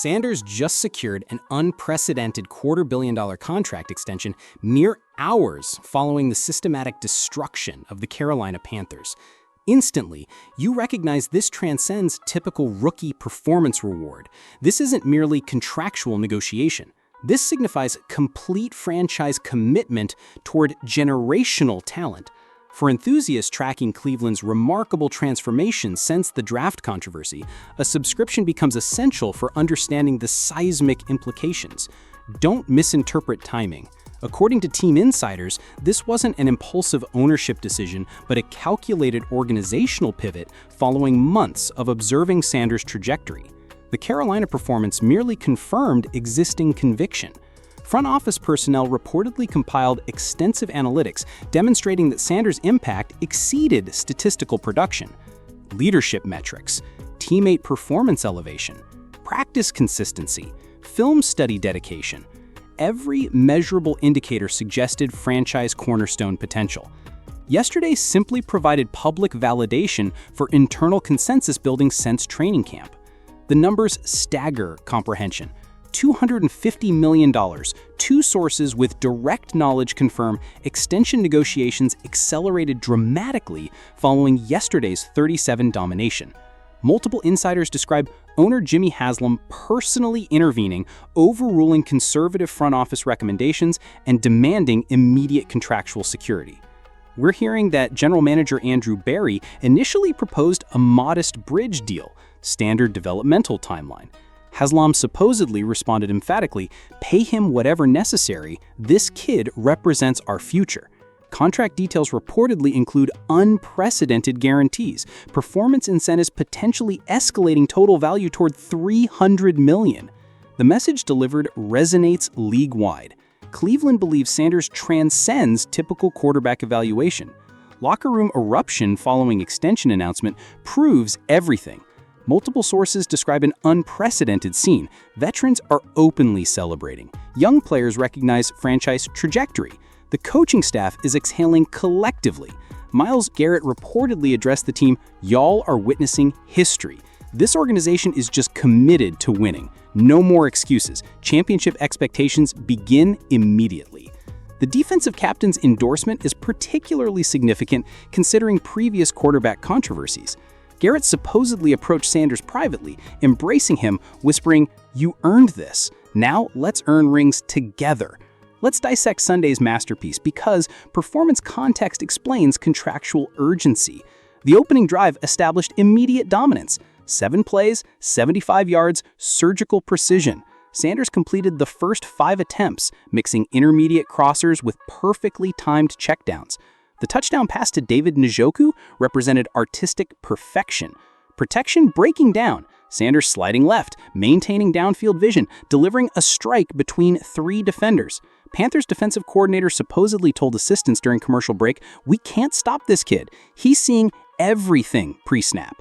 Sanders just secured an unprecedented $250 million contract extension mere hours following the systematic destruction of the Carolina Panthers. Instantly, you recognize this transcends typical rookie performance reward. This isn't merely contractual negotiation. This signifies complete franchise commitment toward generational talent. For enthusiasts tracking Cleveland's remarkable transformation since the draft controversy, a subscription becomes essential for understanding the seismic implications. Don't misinterpret timing. According to team insiders, this wasn't an impulsive ownership decision, but a calculated organizational pivot following months of observing Sanders' trajectory. The Carolina performance merely confirmed existing conviction. Front office personnel reportedly compiled extensive analytics demonstrating that Sanders' impact exceeded statistical production. Leadership metrics, teammate performance elevation, practice consistency, film study dedication. Every measurable indicator suggested franchise cornerstone potential. Yesterday simply provided public validation for internal consensus building since training camp. The numbers stagger comprehension. $250 million. Two sources with direct knowledge confirm extension negotiations accelerated dramatically following yesterday's 37 domination. Multiple insiders describe owner Jimmy Haslam personally intervening, overruling conservative front office recommendations, and demanding immediate contractual security. We're hearing that general manager Andrew Berry initially proposed a modest bridge deal, standard developmental timeline. Haslam supposedly responded emphatically, "Pay him whatever necessary. This kid represents our future." Contract details reportedly include unprecedented guarantees, performance incentives potentially escalating total value toward $300 million. The message delivered resonates league-wide. Cleveland believes Sanders transcends typical quarterback evaluation. Locker room eruption following extension announcement proves everything. Multiple sources describe an unprecedented scene. Veterans are openly celebrating. Young players recognize franchise trajectory. The coaching staff is exhaling collectively. Myles Garrett reportedly addressed the team, "Y'all are witnessing history. This organization is just committed to winning. No more excuses. Championship expectations begin immediately." The defensive captain's endorsement is particularly significant considering previous quarterback controversies. Garrett supposedly approached Sanders privately, embracing him, whispering, "You earned this. Now let's earn rings together." Let's dissect Sunday's masterpiece because performance context explains contractual urgency. The opening drive established immediate dominance. 7 plays, 75 yards, surgical precision. Sanders completed the first 5 attempts, mixing intermediate crossers with perfectly timed checkdowns. The touchdown pass to David Njoku represented artistic perfection. Protection breaking down, Sanders sliding left, maintaining downfield vision, delivering a strike between 3 defenders. Panthers defensive coordinator supposedly told assistants during commercial break, "We can't stop this kid. He's seeing everything pre-snap."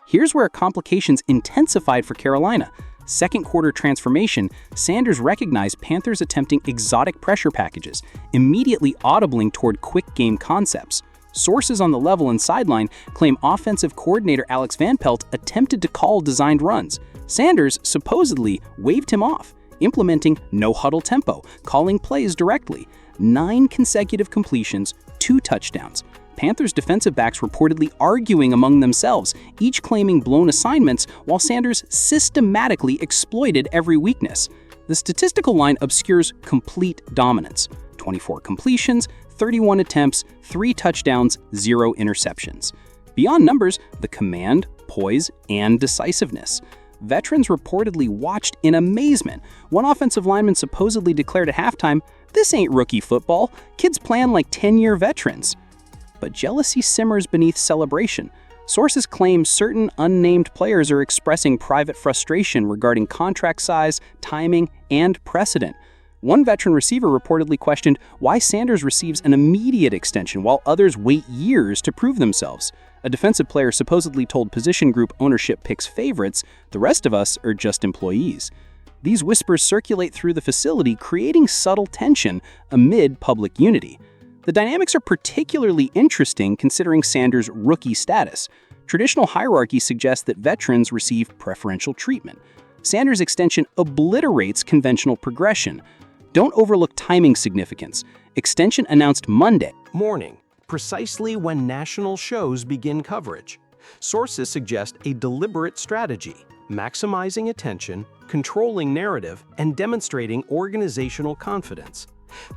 Here's where complications intensified for Carolina. Second quarter transformation, Sanders recognized Panthers attempting exotic pressure packages, immediately audibling toward quick game concepts. Sources on the level and sideline claim offensive coordinator Alex Van Pelt attempted to call designed runs. Sanders supposedly waved him off, implementing no-huddle tempo, calling plays directly. 9 consecutive completions, 2 touchdowns. Panthers defensive backs reportedly arguing among themselves, each claiming blown assignments, while Sanders systematically exploited every weakness. The statistical line obscures complete dominance. 24 completions, 31 attempts, 3 touchdowns, 0 interceptions. Beyond numbers, the command, poise, and decisiveness. Veterans reportedly watched in amazement. One offensive lineman supposedly declared at halftime, "This ain't rookie football. Kids plan like 10-year veterans." But jealousy simmers beneath celebration. Sources claim certain unnamed players are expressing private frustration regarding contract size, timing, and precedent. One veteran receiver reportedly questioned why Sanders receives an immediate extension while others wait years to prove themselves. A defensive player supposedly told position group ownership picks favorites, "The rest of us are just employees." These whispers circulate through the facility, creating subtle tension amid public unity. The dynamics are particularly interesting considering Sanders' rookie status. Traditional hierarchy suggests that veterans receive preferential treatment. Sanders' extension obliterates conventional progression. Don't overlook timing significance. Extension announced Monday morning, precisely when national shows begin coverage. Sources suggest a deliberate strategy, maximizing attention, controlling narrative, and demonstrating organizational confidence.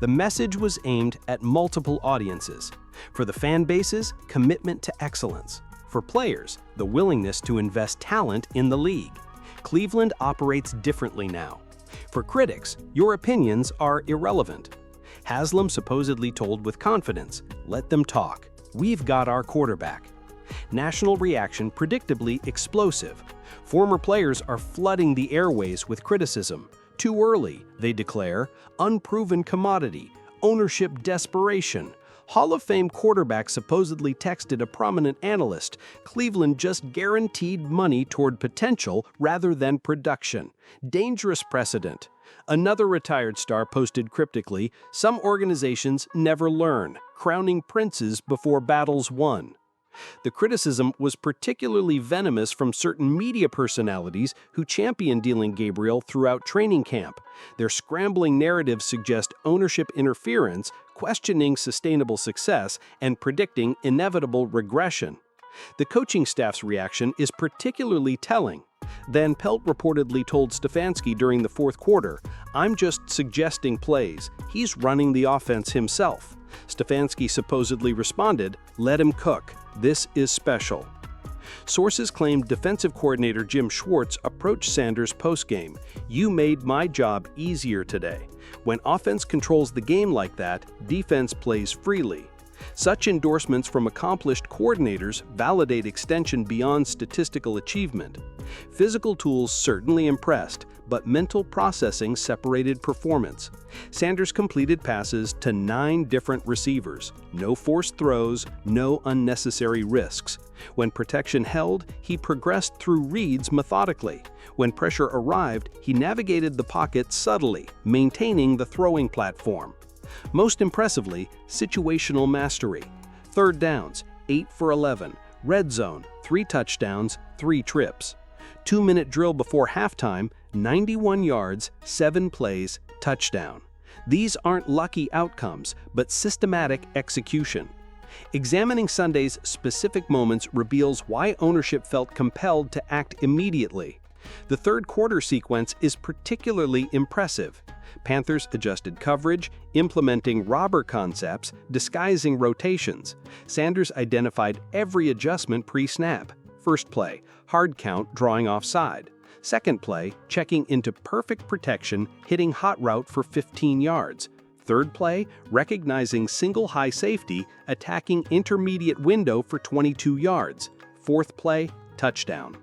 The message was aimed at multiple audiences. For the fan bases, commitment to excellence. For players, the willingness to invest talent in the league. Cleveland operates differently now. For critics, your opinions are irrelevant. Haslam supposedly told with confidence, "Let them talk. We've got our quarterback." National reaction predictably explosive. Former players are flooding the airways with criticism. Too early, they declare, unproven commodity, ownership desperation. Hall of Fame quarterback supposedly texted a prominent analyst, Cleveland just guaranteed money toward potential rather than production. Dangerous precedent. Another retired star posted cryptically, some organizations never learn, crowning princes before battles won. The criticism was particularly venomous from certain media personalities who championed Dylan Gabriel throughout training camp. Their scrambling narratives suggest ownership interference, questioning sustainable success, and predicting inevitable regression. The coaching staff's reaction is particularly telling. Van Pelt reportedly told Stefanski during the fourth quarter, "I'm just suggesting plays. He's running the offense himself." Stefanski supposedly responded, "Let him cook. This is special." Sources claim defensive coordinator Jim Schwartz approached Sanders postgame, "You made my job easier today. When offense controls the game like that, defense plays freely." Such endorsements from accomplished coordinators validate extension beyond statistical achievement. Physical tools certainly impressed, but mental processing separated performance. Sanders completed passes to 9 different receivers. No forced throws, no unnecessary risks. When protection held, he progressed through reads methodically. When pressure arrived, he navigated the pocket subtly, maintaining the throwing platform. Most impressively, situational mastery. Third downs, 8 for 11. Red zone, 3 touchdowns, 3 trips. 2-minute drill before halftime, 91 yards, 7 plays, touchdown. These aren't lucky outcomes, but systematic execution. Examining Sunday's specific moments reveals why ownership felt compelled to act immediately. The third quarter sequence is particularly impressive. Panthers adjusted coverage, implementing robber concepts, disguising rotations. Sanders identified every adjustment pre-snap. First play, hard count drawing offside. Second play, checking into perfect protection, hitting hot route for 15 yards. Third play, recognizing single high safety, attacking intermediate window for 22 yards. Fourth play, touchdown.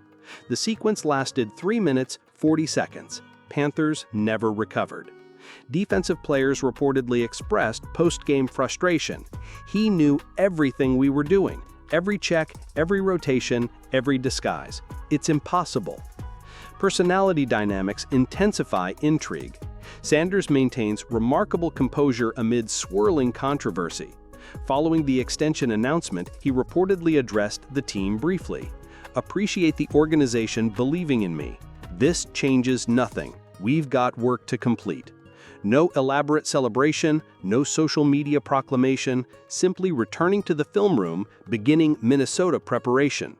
The sequence lasted 3 minutes, 40 seconds. Panthers never recovered. Defensive players reportedly expressed post-game frustration. "He knew everything we were doing. Every check, every rotation, every disguise. It's impossible." Personality dynamics intensify intrigue. Sanders maintains remarkable composure amid swirling controversy. Following the extension announcement, he reportedly addressed the team briefly. "Appreciate the organization believing in me. This changes nothing. We've got work to complete." No elaborate celebration, no social media proclamation, simply returning to the film room, beginning Minnesota preparation.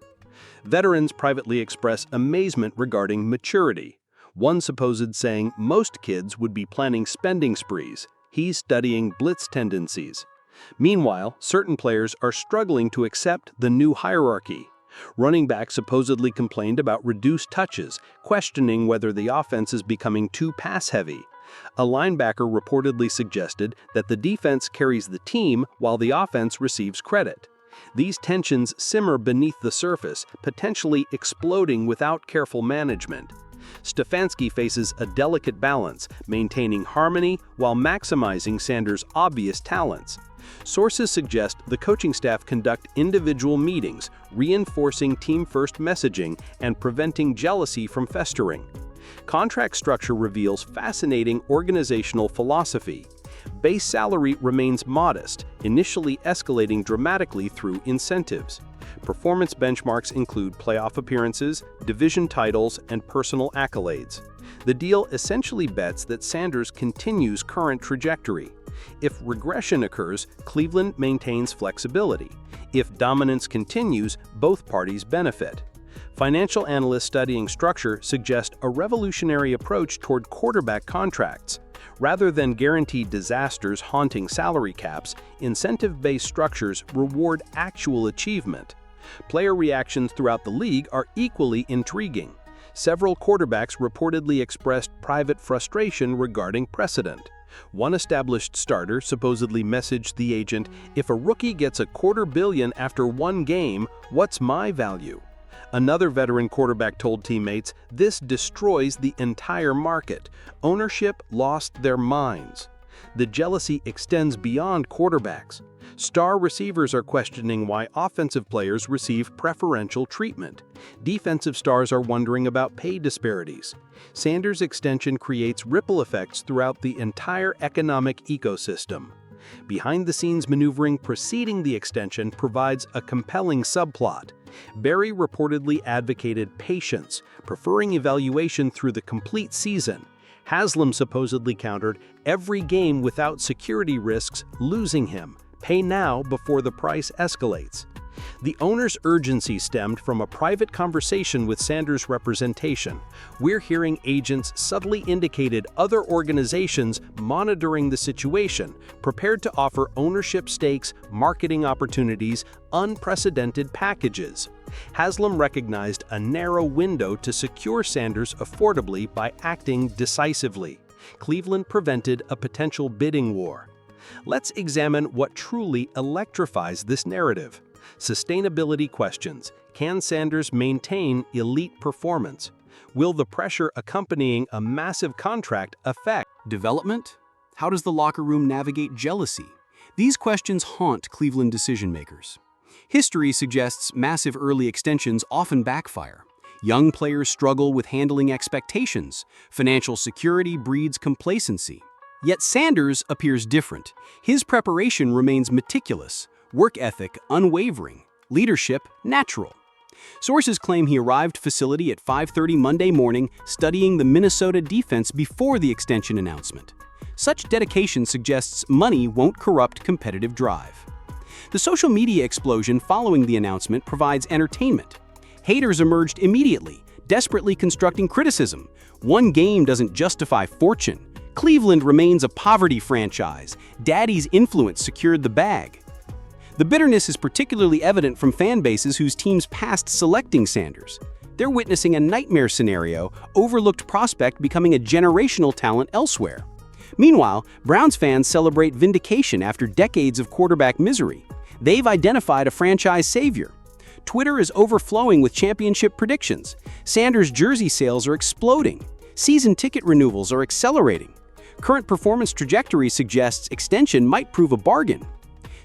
Veterans privately express amazement regarding maturity. One supposed saying most kids would be planning spending sprees. He's studying blitz tendencies. Meanwhile, certain players are struggling to accept the new hierarchy. Running backs supposedly complained about reduced touches, questioning whether the offense is becoming too pass-heavy. A linebacker reportedly suggested that the defense carries the team while the offense receives credit. These tensions simmer beneath the surface, potentially exploding without careful management. Stefanski faces a delicate balance, maintaining harmony while maximizing Sanders' obvious talents. Sources suggest the coaching staff conduct individual meetings, reinforcing team-first messaging and preventing jealousy from festering. Contract structure reveals fascinating organizational philosophy. Base salary remains modest, initially escalating dramatically through incentives. Performance benchmarks include playoff appearances, division titles, and personal accolades. The deal essentially bets that Sanders continues current trajectory. If regression occurs, Cleveland maintains flexibility. If dominance continues, both parties benefit. Financial analysts studying structure suggest a revolutionary approach toward quarterback contracts. Rather than guaranteed disasters haunting salary caps, incentive-based structures reward actual achievement. Player reactions throughout the league are equally intriguing. Several quarterbacks reportedly expressed private frustration regarding precedent. One established starter supposedly messaged the agent, "If a rookie gets $250 million after one game, what's my value?" Another veteran quarterback told teammates, "This destroys the entire market. Ownership lost their minds." The jealousy extends beyond quarterbacks. Star receivers are questioning why offensive players receive preferential treatment. Defensive stars are wondering about pay disparities. Sanders' extension creates ripple effects throughout the entire economic ecosystem. Behind-the-scenes maneuvering preceding the extension provides a compelling subplot. Berry reportedly advocated patience, preferring evaluation through the complete season. Haslam supposedly countered, "Every game without security risks losing him. Pay now before the price escalates." The owner's urgency stemmed from a private conversation with Sanders' representation. "We're hearing agents subtly indicated other organizations monitoring the situation, prepared to offer ownership stakes, marketing opportunities, unprecedented packages." Haslam recognized a narrow window to secure Sanders affordably by acting decisively. Cleveland prevented a potential bidding war. Let's examine what truly electrifies this narrative. Sustainability questions. Can Sanders maintain elite performance? Will the pressure accompanying a massive contract affect Development? How does the locker room navigate jealousy? These questions haunt Cleveland decision-makers. History suggests massive early extensions often backfire. Young players struggle with handling expectations. Financial security breeds complacency. Yet Sanders appears different. His preparation remains meticulous, work ethic unwavering, leadership natural. Sources claim he arrived facility at 5:30 Monday morning, studying the Minnesota defense before the extension announcement. Such dedication suggests money won't corrupt competitive drive. The social media explosion following the announcement provides entertainment. Haters emerged immediately, desperately constructing criticism. One game doesn't justify fortune. Cleveland remains a poverty franchise. Daddy's influence secured the bag. The bitterness is particularly evident from fan bases whose teams passed selecting Sanders. They're witnessing a nightmare scenario, overlooked prospect becoming a generational talent elsewhere. Meanwhile, Browns fans celebrate vindication after decades of quarterback misery. They've identified a franchise savior. Twitter is overflowing with championship predictions. Sanders' jersey sales are exploding. Season ticket renewals are accelerating. Current performance trajectory suggests extension might prove a bargain.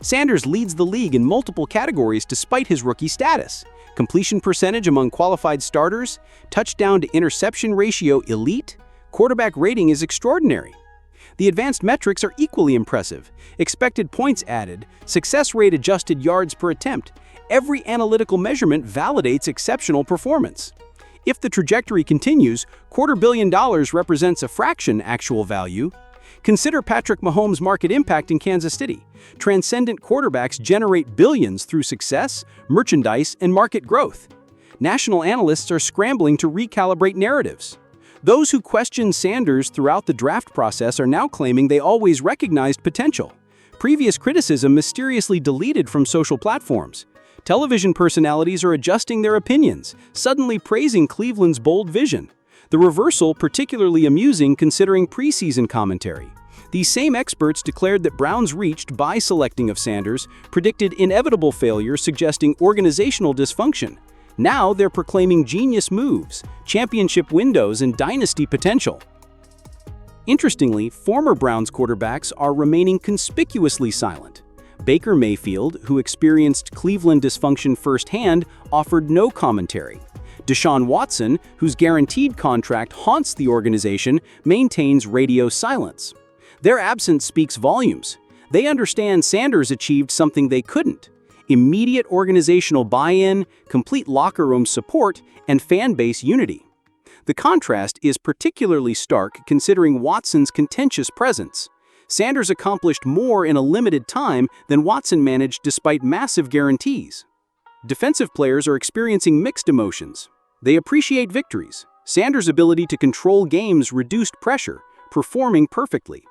Sanders leads the league in multiple categories despite his rookie status. Completion percentage among qualified starters, touchdown to interception ratio elite, quarterback rating is extraordinary. The advanced metrics are equally impressive. Expected points added, success rate adjusted yards per attempt. Every analytical measurement validates exceptional performance. If the trajectory continues, $250 million represents a fraction actual value. Consider Patrick Mahomes' market impact in Kansas City. Transcendent quarterbacks generate billions through success, merchandise, and market growth. National analysts are scrambling to recalibrate narratives. Those who questioned Sanders throughout the draft process are now claiming they always recognized potential. Previous criticism mysteriously deleted from social platforms. Television personalities are adjusting their opinions, suddenly praising Cleveland's bold vision. The reversal particularly amusing considering preseason commentary. These same experts declared that Browns reached by selecting of Sanders, predicted inevitable failure suggesting organizational dysfunction. Now they're proclaiming genius moves, championship windows, and dynasty potential. Interestingly, former Browns quarterbacks are remaining conspicuously silent. Baker Mayfield, who experienced Cleveland dysfunction firsthand, offered no commentary. Deshaun Watson, whose guaranteed contract haunts the organization, maintains radio silence. Their absence speaks volumes. They understand Sanders achieved something they couldn't. immediate organizational buy-in, complete locker room support, and fan base unity. The contrast is particularly stark considering Watson's contentious presence. Sanders accomplished more in a limited time than Watson managed despite massive guarantees. Defensive players are experiencing mixed emotions. They appreciate victories. Sanders' ability to control games reduced pressure, performing perfectly.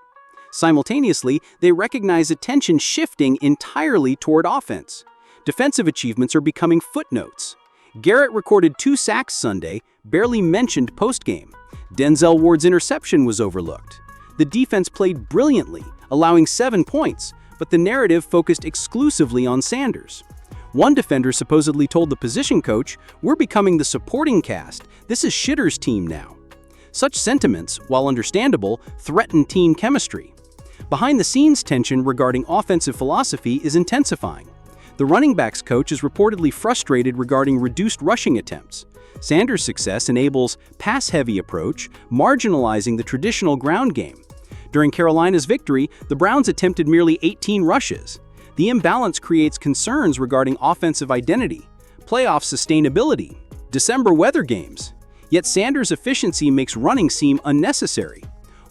Simultaneously, they recognize attention shifting entirely toward offense. Defensive achievements are becoming footnotes. Garrett recorded 2 sacks Sunday, barely mentioned post-game. Denzel Ward's interception was overlooked. The defense played brilliantly, allowing 7 points, but the narrative focused exclusively on Sanders. One defender supposedly told the position coach, "We're becoming the supporting cast. This is Shedeur's team now." Such sentiments, while understandable, threaten team chemistry. Behind-the-scenes tension regarding offensive philosophy is intensifying. The running backs coach is reportedly frustrated regarding reduced rushing attempts. Sanders' success enables pass-heavy approach, marginalizing the traditional ground game. During Carolina's victory, the Browns attempted merely 18 rushes. The imbalance creates concerns regarding offensive identity, playoff sustainability, December weather games. Yet Sanders' efficiency makes running seem unnecessary.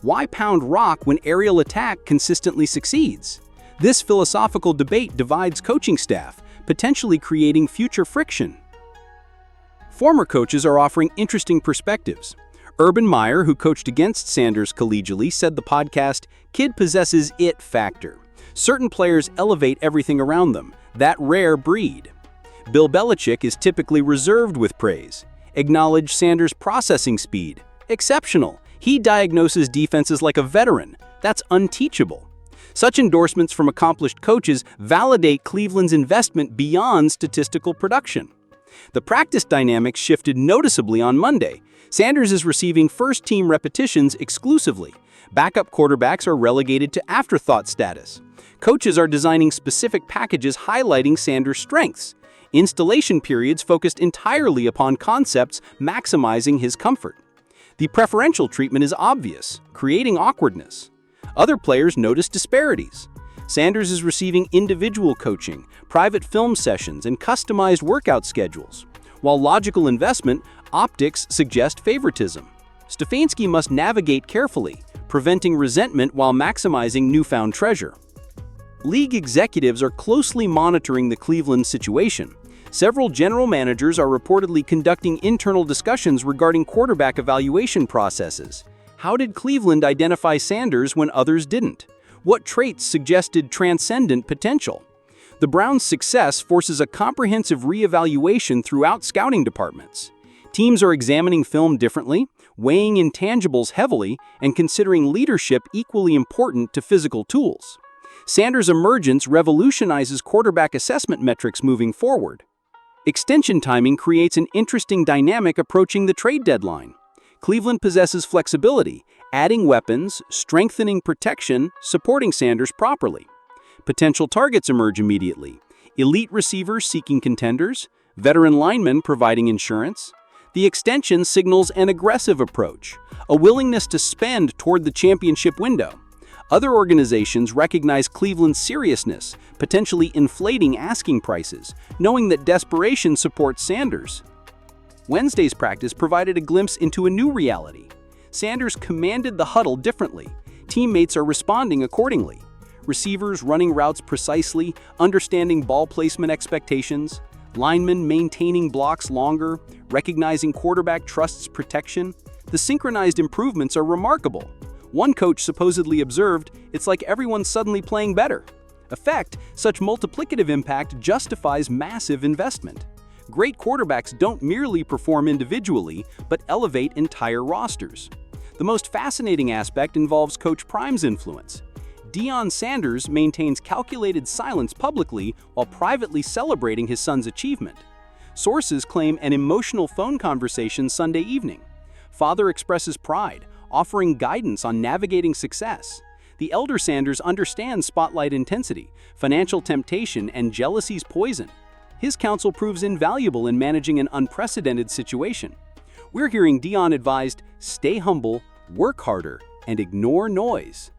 Why pound rock when aerial attack consistently succeeds? This philosophical debate divides coaching staff, potentially creating future friction. Former coaches are offering interesting perspectives. Urban Meyer, who coached against Sanders collegially, said the podcast, "Kid possesses it factor. Certain players elevate everything around them, that rare breed." Bill Belichick is typically reserved with praise. Acknowledge Sanders' processing speed. Exceptional. He diagnoses defenses like a veteran. That's unteachable. Such endorsements from accomplished coaches validate Cleveland's investment beyond statistical production. The practice dynamics shifted noticeably on Monday. Sanders is receiving first-team repetitions exclusively. Backup quarterbacks are relegated to afterthought status. Coaches are designing specific packages highlighting Sanders' strengths. Installation periods focused entirely upon concepts maximizing his comfort. The preferential treatment is obvious, creating awkwardness. Other players notice disparities. Sanders is receiving individual coaching, private film sessions, and customized workout schedules. While logical investment, optics suggest favoritism. Stefanski must navigate carefully, preventing resentment while maximizing newfound treasure. League executives are closely monitoring the Cleveland situation. Several general managers are reportedly conducting internal discussions regarding quarterback evaluation processes. How did Cleveland identify Sanders when others didn't? What traits suggested transcendent potential? The Browns' success forces a comprehensive reevaluation throughout scouting departments. Teams are examining film differently, weighing intangibles heavily, and considering leadership equally important to physical tools. Sanders' emergence revolutionizes quarterback assessment metrics moving forward. Extension timing creates an interesting dynamic approaching the trade deadline. Cleveland possesses flexibility, adding weapons, strengthening protection, supporting Sanders properly. Potential targets emerge immediately. Elite receivers seeking contenders, veteran linemen providing insurance. The extension signals an aggressive approach, a willingness to spend toward the championship window. Other organizations recognize Cleveland's seriousness, potentially inflating asking prices, knowing that desperation supports Sanders. Wednesday's practice provided a glimpse into a new reality. Sanders commanded the huddle differently. Teammates are responding accordingly. Receivers running routes precisely, understanding ball placement expectations. Linemen maintaining blocks longer, recognizing quarterback trusts protection. The synchronized improvements are remarkable. One coach supposedly observed, "It's like everyone's suddenly playing better." Effect, such multiplicative impact justifies massive investment. Great quarterbacks don't merely perform individually, but elevate entire rosters. The most fascinating aspect involves Coach Prime's influence. Deion Sanders maintains calculated silence publicly while privately celebrating his son's achievement. Sources claim an emotional phone conversation Sunday evening. Father expresses pride, offering guidance on navigating success. The elder Sanders understands spotlight intensity, financial temptation, and jealousy's poison. His counsel proves invaluable in managing an unprecedented situation. We're hearing Deion advised, "Stay humble, work harder, and ignore noise."